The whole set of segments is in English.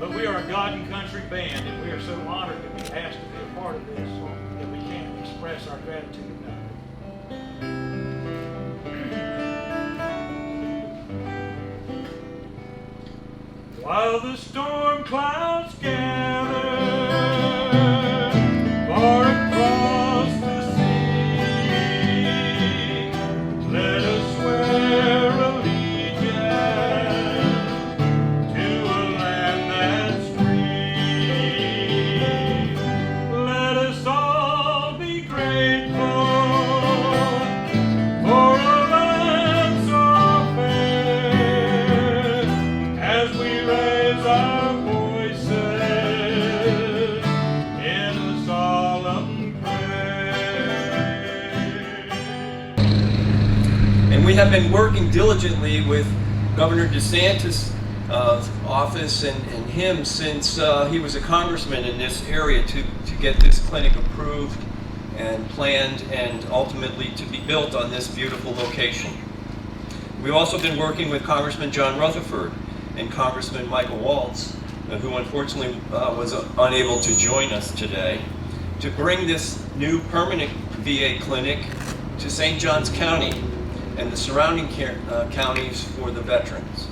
But we are a God and Country band, and we are so honored to be asked to be a part of this that we can't express our gratitude enough. While the storm clouds gather far across the sea, let us swear allegiance to a land that's free. Let us all be grateful for a land so fair as we raise our voices in a solemn prayer. And we have been working diligently with Governor DeSantis' office and him since he was a congressman in this area to get this clinic approved and planned and ultimately to be built on this beautiful location. We've also been working with Congressman John Rutherford and Congressman Michael Waltz, who unfortunately was unable to join us today, to bring this new permanent VA clinic to St. Johns County and the surrounding counties for the veterans.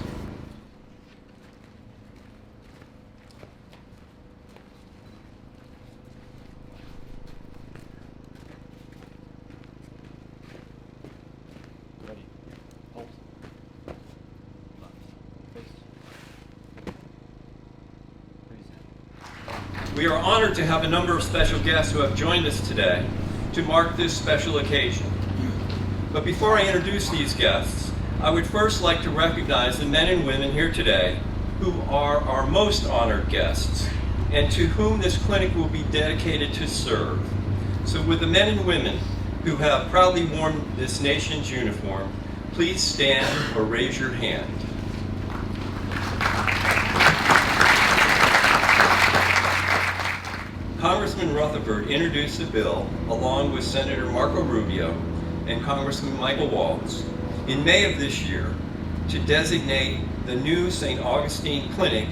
We are honored to have a number of special guests who have joined us today to mark this special occasion. But before I introduce these guests, I would first like to recognize the men and women here today who are our most honored guests and to whom this clinic will be dedicated to serve. So with the men and women who have proudly worn this nation's uniform, please stand or raise your hand. Congressman Rutherford introduced the bill along with Senator Marco Rubio and Congressman Michael Waltz in May of this year to designate the new St. Augustine Clinic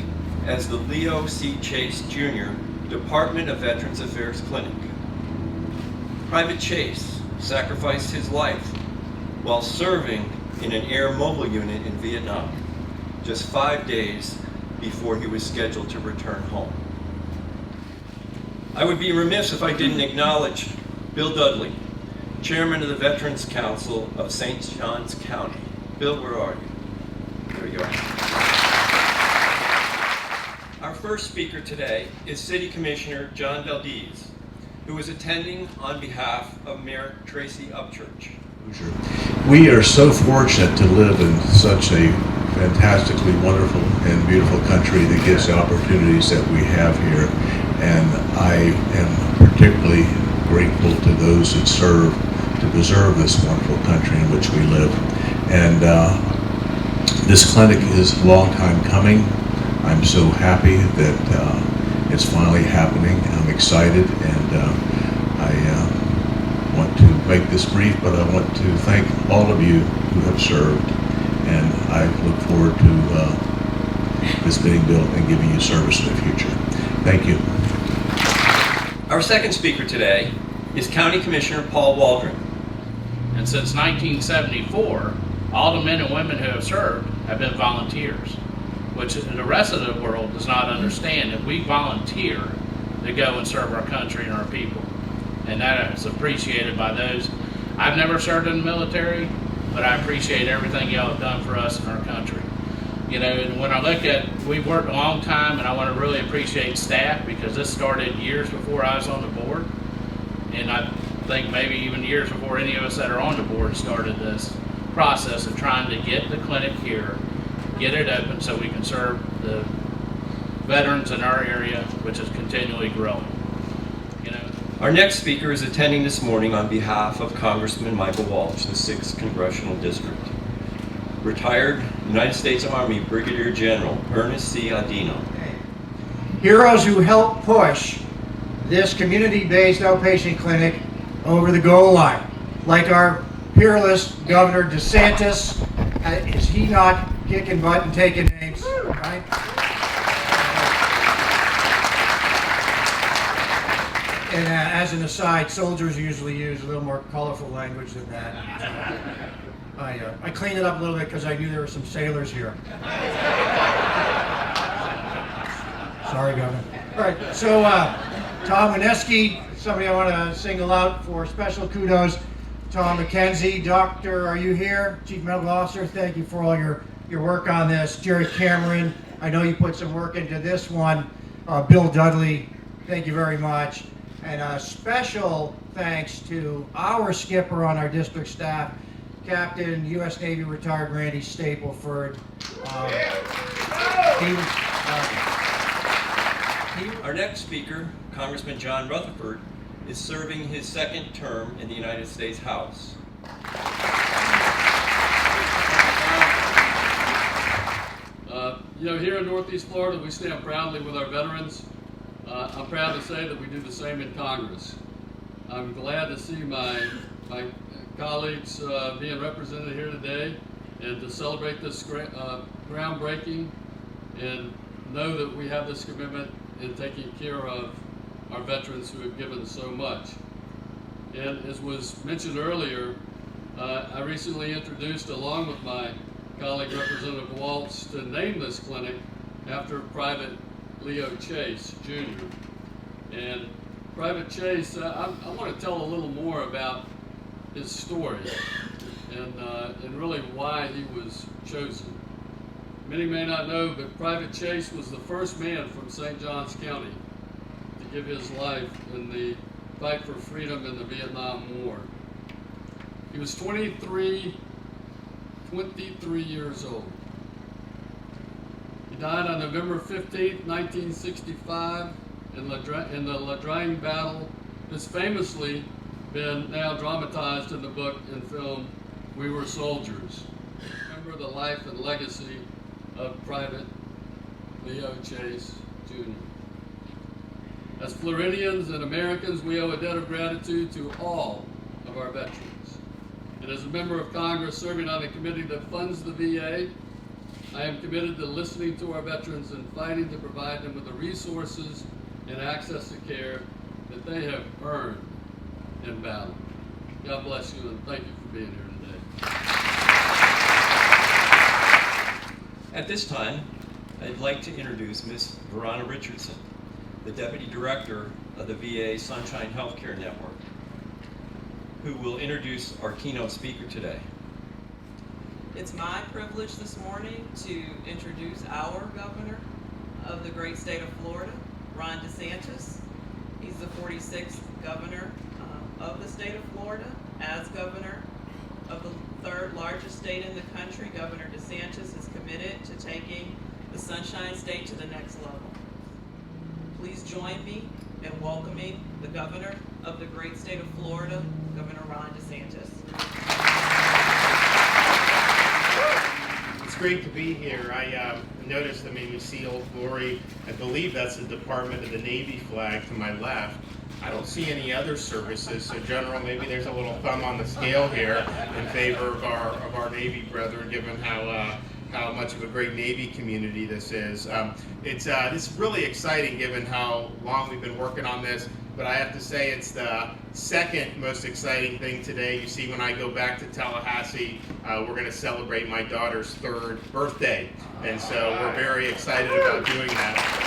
as the Leo C. Chase Jr. Department of Veterans Affairs Clinic. Private Chase sacrificed his life while serving in an air mobile unit in Vietnam, just 5 days before he was scheduled to return home. I would be remiss if I didn't acknowledge Bill Dudley, Chairman of the Veterans Council of St. Johns County. Bill, where are you? There you are. Our first speaker today is City Commissioner John Valdez, who is attending on behalf of Mayor Tracy Upchurch. We are so fortunate to live in such a fantastically wonderful and beautiful country that gives the opportunities that we have here. And I am particularly grateful to those that serve to preserve this wonderful country in which we live. And this clinic is a long time coming. I'm so happy that it's finally happening. I'm excited, and I want to make this brief, but I want to thank all of you who have served, and I look forward to this being built and giving you service in the future. Thank you. Our second speaker today is County Commissioner Paul Waldron. And since 1974, all the men and women who have served have been volunteers, which the rest of the world does not understand that we volunteer to go and serve our country and our people. And that is appreciated by those. I've never served in the military, but I appreciate everything y'all have done for us and our country. You know, and when I look at, we've worked a long time, and I want to really appreciate staff, because this started years before I was on the board, and I think maybe even years before any of us that are on the board started this process of trying to get the clinic here, get it open so we can serve the veterans in our area, which is continually growing. You know. Our next speaker is attending this morning on behalf of Congressman Michael Waltz, the 6th Congressional District. Retired United States Army Brigadier General Ernest C. Adino. Heroes who helped push this community-based outpatient clinic over the goal line, like our peerless Governor DeSantis. Is he not kicking butt and taking names, right? And as an aside, soldiers usually use a little more colorful language than that. I cleaned it up a little bit because I knew there were some sailors here. Sorry, Governor. All right, so Tom Wineski, somebody I want to single out for special kudos. Tom McKenzie, Doctor, are you here? Chief Medical Officer, thank you for all your work on this. Jerry Cameron, I know you put some work into this one. Bill Dudley, thank you very much. And a special thanks to our skipper on our district staff, Captain U.S. Navy retired Randy Stapleford. Our next speaker, Congressman John Rutherford, is serving his second term in the United States House. Here in Northeast Florida, we stand proudly with our veterans. I'm proud to say that we do the same in Congress. I'm glad to see my colleagues being represented here today and to celebrate this groundbreaking and know that we have this commitment in taking care of our veterans who have given so much. And as was mentioned earlier, I recently introduced, along with my colleague Representative Waltz, to name this clinic after Private Leo Chase, Jr. And Private Chase, I want to tell a little more about his story and really why he was chosen. Many may not know, but Private Chase was the first man from St. Johns County to give his life in the fight for freedom in the Vietnam War. He was 23 years old. He died on November 15th, 1965 in the La Drang Battle. It's famously been now dramatized in the book and film We Were Soldiers. Remember the life and legacy of Private Leo Chase, Jr. As Floridians and Americans, we owe a debt of gratitude to all of our veterans. And as a member of Congress serving on a committee that funds the VA, I am committed to listening to our veterans and fighting to provide them with the resources and access to care that they have earned in battle. God bless you, and thank you for being here today. At this time, I'd like to introduce Ms. Verona Richardson, the Deputy Director of the VA Sunshine Healthcare Network, who will introduce our keynote speaker today. It's my privilege this morning to introduce our governor of the great state of Florida, Ron DeSantis. He's the 46th governor of the state of Florida. As governor of the third largest state in the country, Governor DeSantis is committed to taking the Sunshine State to the next level. Please join me in welcoming the governor of the great state of Florida, Governor Ron DeSantis. It's great to be here. I noticed that made me see Old Glory. I believe that's the Department of the Navy flag to my left. I don't see any other services, so General, maybe there's a little thumb on the scale here in favor of our Navy brethren, given how much of a great Navy community this is. It's really exciting given how long we've been working on this, but I have to say it's the second most exciting thing today. You see, when I go back to Tallahassee, we're going to celebrate my daughter's 3rd birthday, and so we're very excited about doing that.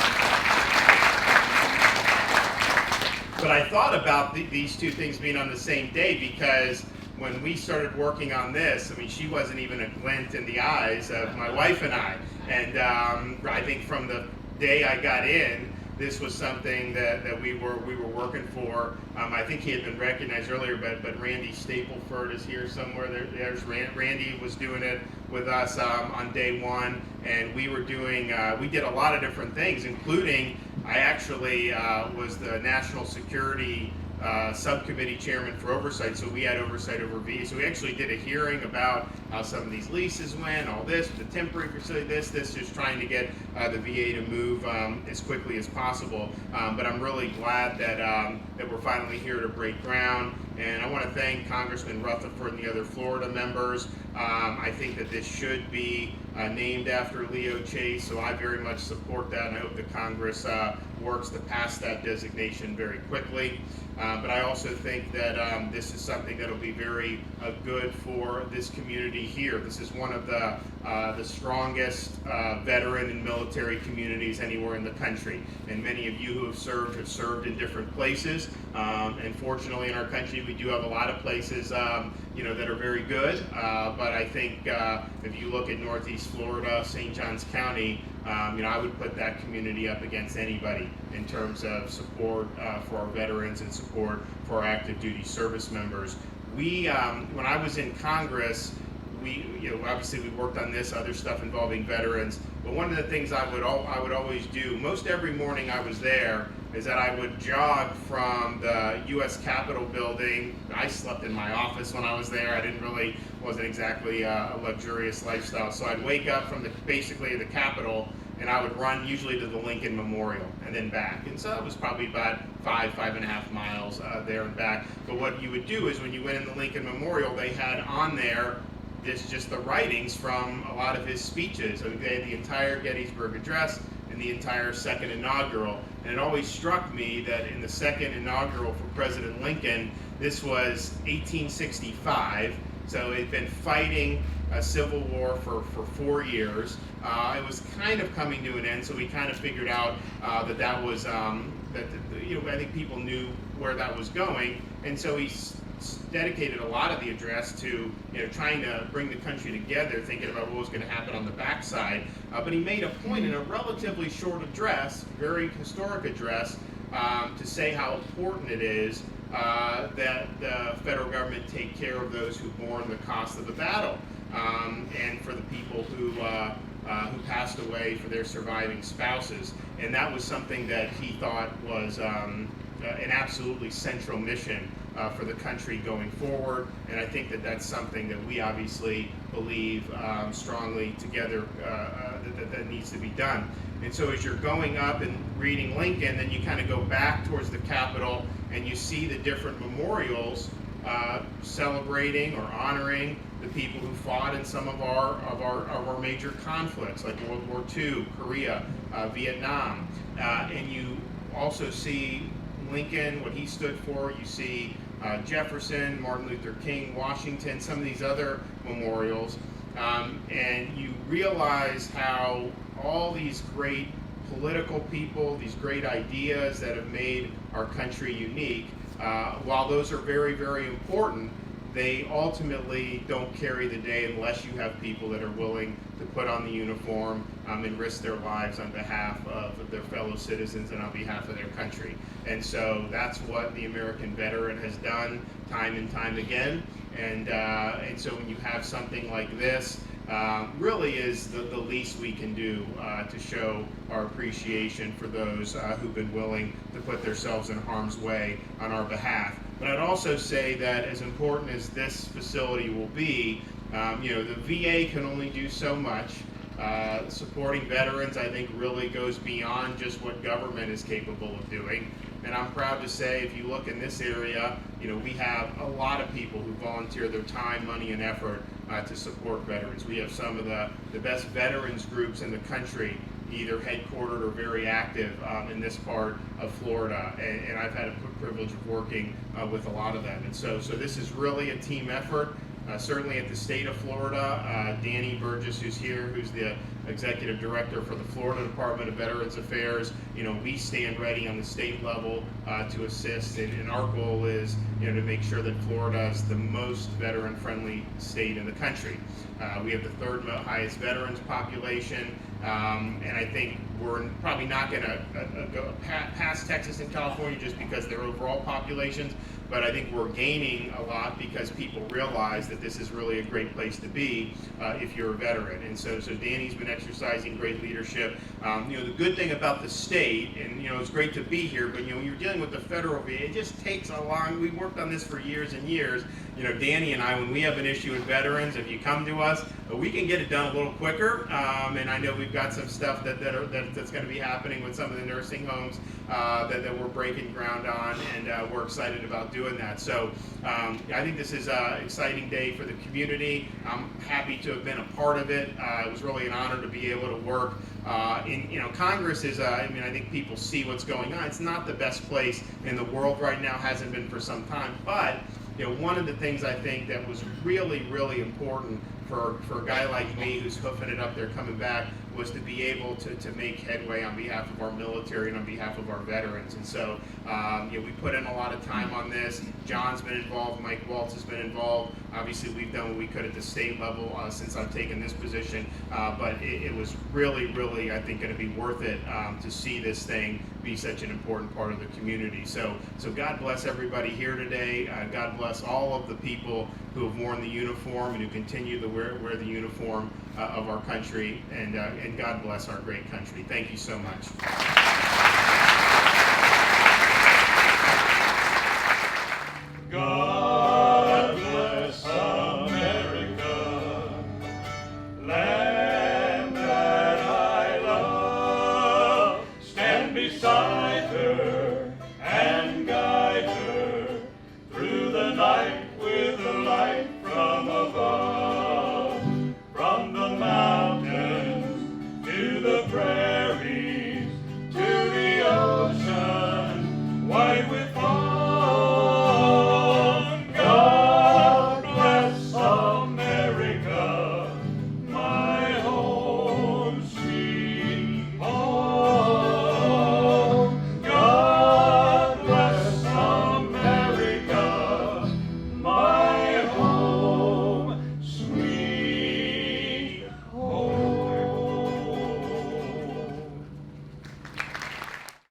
But I thought about these two things being on the same day because when we started working on this, I mean, she wasn't even a glint in the eyes of my wife and I. And I think from the day I got in, this was something that we were working for. I think he had been recognized earlier, but Randy Stapleford is here somewhere. There's Randy was doing it with us on day one, and we were doing. We did a lot of different things, including I actually was the national security subcommittee chairman for oversight, so we had oversight over VA. So we actually did a hearing about how some of these leases went, all this, the temporary facility, this, just trying to get the VA to move as quickly as possible. But I'm really glad that we're finally here to break ground. And I want to thank Congressman Rutherford and the other Florida members. I think that this should be named after Leo Chase, so I very much support that, and I hope the Congress works to pass that designation very quickly. But I also think that this is something that will be very good for this community here. This is one of the strongest veteran and military communities anywhere in the country. And many of you who have served in different places. And fortunately in our country we do have a lot of places that are very good. But I think if you look at Northeast Florida, St. Johns County, I would put that community up against anybody in terms of support for our veterans and support for our active duty service members. We, when I was in Congress, obviously we worked on this other stuff involving veterans. But one of the things I would always do, most every morning I was there, is that I would jog from the U.S. Capitol building. I slept in my office when I was there. Wasn't exactly a luxurious lifestyle. So I'd wake up from basically the Capitol, and I would run usually to the Lincoln Memorial and then back. And so it was probably about 5.5 miles there and back. But what you would do is when you went in the Lincoln Memorial, they had on there just the writings from a lot of his speeches. So they had the entire Gettysburg Address and the entire second inaugural. And it always struck me that in the second inaugural for President Lincoln, this was 1865. So he'd been fighting a civil war for 4 years. It was kind of coming to an end, so we kind of figured out that was, I think people knew where that was going. And so he dedicated a lot of the address to trying to bring the country together, thinking about what was going to happen on the backside. But he made a point in a relatively short address, very historic address, to say how important it is that the federal government take care of those who borne the cost of the battle, and for the people who passed away, for their surviving spouses. And that was something that he thought was an absolutely central mission for the country going forward. And I think that that's something that we obviously believe strongly together that needs to be done. And so as you're going up and reading Lincoln, then you kind of go back towards the Capitol and you see the different memorials celebrating or honoring the people who fought in some of our major conflicts, like World War II, Korea, Vietnam. And you also see Lincoln, what he stood for. You see Jefferson, Martin Luther King, Washington, some of these other memorials. And you realize how all these great political people, these great ideas that have made our country unique, while those are very, very important, they ultimately don't carry the day unless you have people that are willing to put on the uniform and risk their lives on behalf of their fellow citizens and on behalf of their country. And so that's what the American veteran has done time and time again. And so when you have something like this, really is the least we can do to show our appreciation for those who've been willing to put themselves in harm's way on our behalf. But I'd also say that as important as this facility will be, the VA can only do so much. Supporting veterans, I think, really goes beyond just what government is capable of doing. And I'm proud to say, if you look in this area, we have a lot of people who volunteer their time, money, and effort to support veterans. We have some of the best veterans groups in the country, either headquartered or very active in this part of Florida. And I've had a privilege of working with a lot of them. And so this is really a team effort. Certainly at the state of Florida, Danny Burgess, who's here, who's the executive director for the Florida Department of Veterans Affairs, we stand ready on the state level to assist, and our goal is, to make sure that Florida is the most veteran-friendly state in the country. We have the third highest veterans population, and I think we're probably not going to go past Texas and California just because their overall populations. But I think we're gaining a lot because people realize that this is really a great place to be if you're a veteran. And so Danny's been exercising great leadership. The good thing about the state, and it's great to be here, but when you're dealing with the federal VA, it just takes a long. We worked on this for years and years. Danny and I, when we have an issue with veterans, if you come to us, we can get it done a little quicker. And I know we've got some stuff that's going to be happening with some of the nursing homes that we're breaking ground on, and we're excited about doing doing that. So I think this is an exciting day for the community. I'm happy to have been a part of it. It was really an honor to be able to work Congress is, I think people see what's going on. It's not the best place in the world right now, hasn't been for some time, but one of the things I think that was really, really important for a guy like me who's hoofing it up there coming back was to be able to make headway on behalf of our military and on behalf of our veterans. And so we put in a lot of time on this. John's been involved, Mike Waltz has been involved. Obviously we've done what we could at the state level since I've taken this position, but it was really, really, I think, going to be worth it to see this thing be such an important part of the community. So God bless everybody here today. God bless all of the people who have worn the uniform and who continue to wear the uniform of our country, and God bless our great country. Thank you so much. God bless America, land that I love. Stand beside her and guide her through the night.